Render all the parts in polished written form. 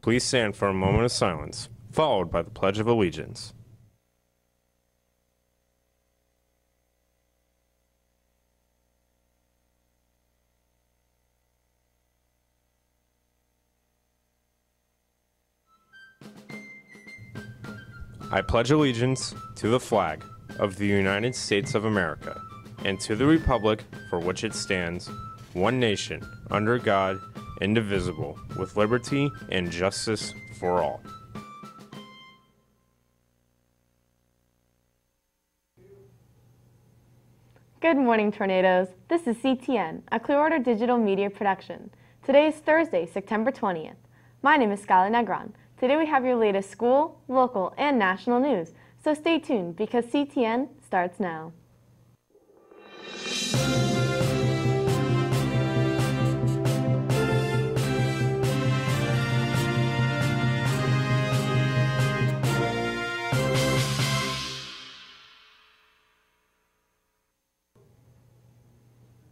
Please stand for a moment of silence, followed by the Pledge of Allegiance. I pledge allegiance to the flag of the United States of America and to the republic for which it stands, one nation, under God, indivisible, with liberty and justice for all. Good morning, Tornadoes. This is CTN, a Clearwater digital media production. Today is Thursday, September 20th. My name is Skylar Negron. Today we have your latest school, local, and national news, so stay tuned because CTN starts now.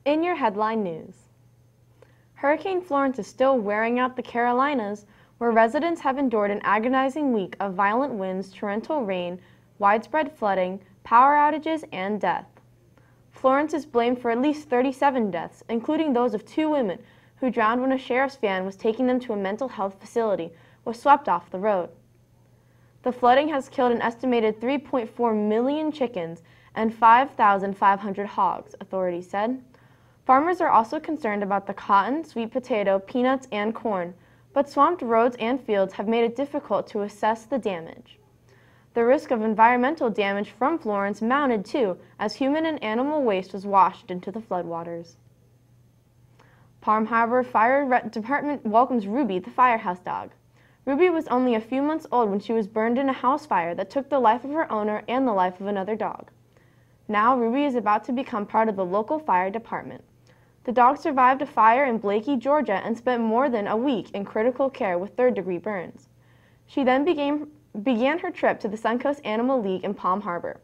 In your headline news, Hurricane Florence is still wearing out the Carolinas, where residents have endured an agonizing week of violent winds, torrential rain, widespread flooding, power outages, and death. Florence is blamed for at least 37 deaths, including those of 2 women who drowned when a sheriff's van was taking them to a mental health facility was swept off the road. The flooding has killed an estimated 3.4 million chickens and 5,500 hogs, authorities said. Farmers are also concerned about the cotton, sweet potato, peanuts, and corn, but swamped roads and fields have made it difficult to assess the damage. The risk of environmental damage from Florence mounted too, as human and animal waste was washed into the floodwaters. Palm Harbor Fire Department welcomes Ruby, the firehouse dog. Ruby was only a few months old when she was burned in a house fire that took the life of her owner and the life of another dog. Now Ruby is about to become part of the local fire department. The dog survived a fire in Blakey, Georgia, and spent more than a week in critical care with 3rd-degree burns. She then began her trip to the Suncoast Animal League in Palm Harbor.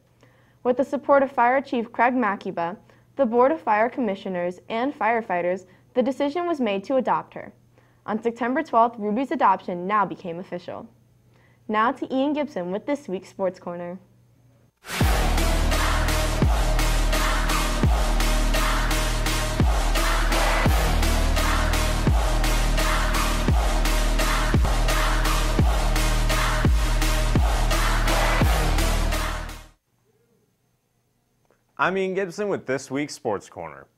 With the support of Fire Chief Craig Makiba, the Board of Fire Commissioners, and firefighters, the decision was made to adopt her. On September 12th, Ruby's adoption now became official. Now to Ian Gibson with this week's Sports Corner. I'm Ian Gibson with this week's Sports Corner.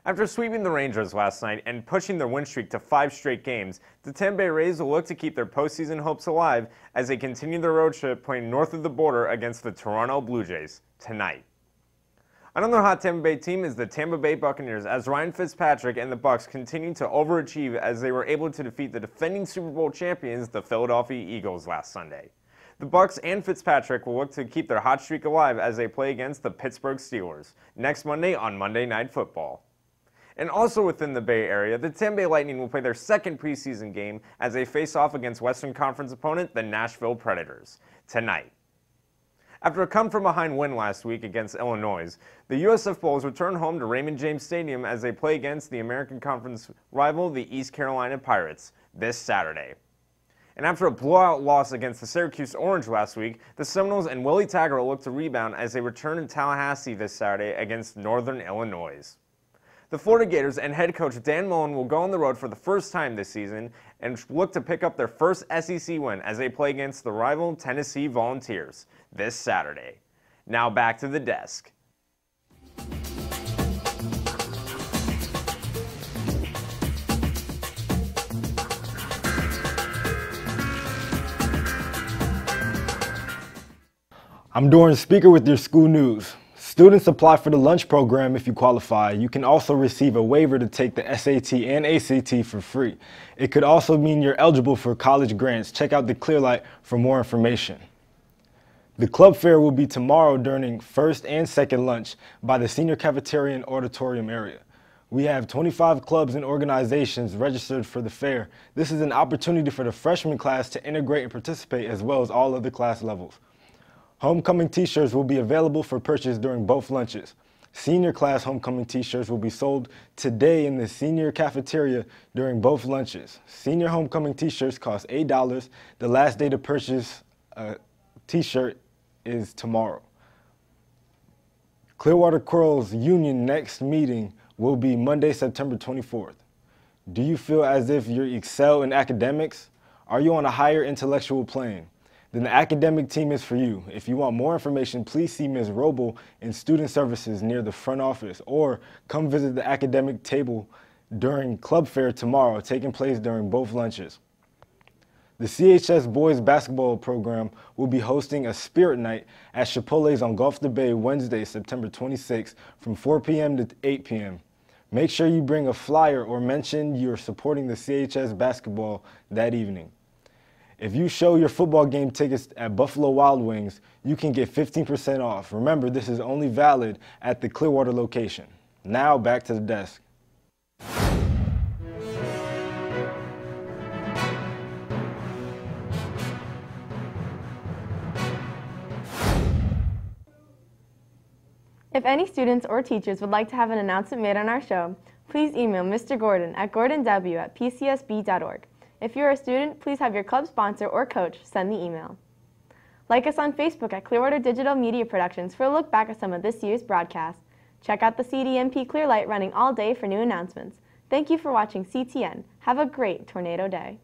After sweeping the Rangers last night and pushing their win streak to 5 straight games, the Tampa Bay Rays will look to keep their postseason hopes alive as they continue their road trip playing north of the border against the Toronto Blue Jays tonight. Another hot Tampa Bay team is the Tampa Bay Buccaneers, as Ryan Fitzpatrick and the Bucs continue to overachieve as they were able to defeat the defending Super Bowl champions, the Philadelphia Eagles, last Sunday. The Bucs and Fitzpatrick will look to keep their hot streak alive as they play against the Pittsburgh Steelers next Monday on Monday Night Football. And also within the Bay Area, the Tampa Bay Lightning will play their second preseason game as they face off against Western Conference opponent, the Nashville Predators, tonight. After a come-from-behind win last week against Illinois, the USF Bulls return home to Raymond James Stadium as they play against the American Conference rival, the East Carolina Pirates, this Saturday. And after a blowout loss against the Syracuse Orange last week, the Seminoles and Willie Taggart will look to rebound as they return to Tallahassee this Saturday against Northern Illinois. The Florida Gators and head coach Dan Mullen will go on the road for the first time this season and look to pick up their first SEC win as they play against the rival Tennessee Volunteers this Saturday. Now back to the desk. I'm Doran Speaker with your school news. Students apply for the lunch program if you qualify. You can also receive a waiver to take the SAT and ACT for free. It could also mean you're eligible for college grants. Check out the Clearlight for more information. The club fair will be tomorrow during first and second lunch by the senior cafeteria and auditorium area. We have 25 clubs and organizations registered for the fair. This is an opportunity for the freshman class to integrate and participate, as well as all other class levels. Homecoming t-shirts will be available for purchase during both lunches. Senior class homecoming t-shirts will be sold today in the senior cafeteria during both lunches. Senior homecoming t-shirts cost $8. The last day to purchase a t-shirt is tomorrow. Clearwater Quirrell's union next meeting will be Monday, September 24th. Do you feel as if you excel in academics? Are you on a higher intellectual plane? Then the academic team is for you. If you want more information, please see Ms. Roble in Student Services near the front office, or come visit the academic table during Club Fair tomorrow, taking place during both lunches. The CHS boys basketball program will be hosting a spirit night at Chipotle's on Gulf the Bay Wednesday, September 26th from 4 p.m. to 8 p.m. Make sure you bring a flyer or mention you're supporting the CHS basketball that evening. If you show your football game tickets at Buffalo Wild Wings, you can get 15% off. Remember, this is only valid at the Clearwater location. Now back to the desk. If any students or teachers would like to have an announcement made on our show, please email Mr. Gordon at gordonw@pcsb.org. If you're a student, please have your club sponsor or coach send the email. Like us on Facebook at Clearwater Digital Media Productions for a look back at some of this year's broadcasts. Check out the CDMP Clearlight running all day for new announcements. Thank you for watching CTN. Have a great tornado day.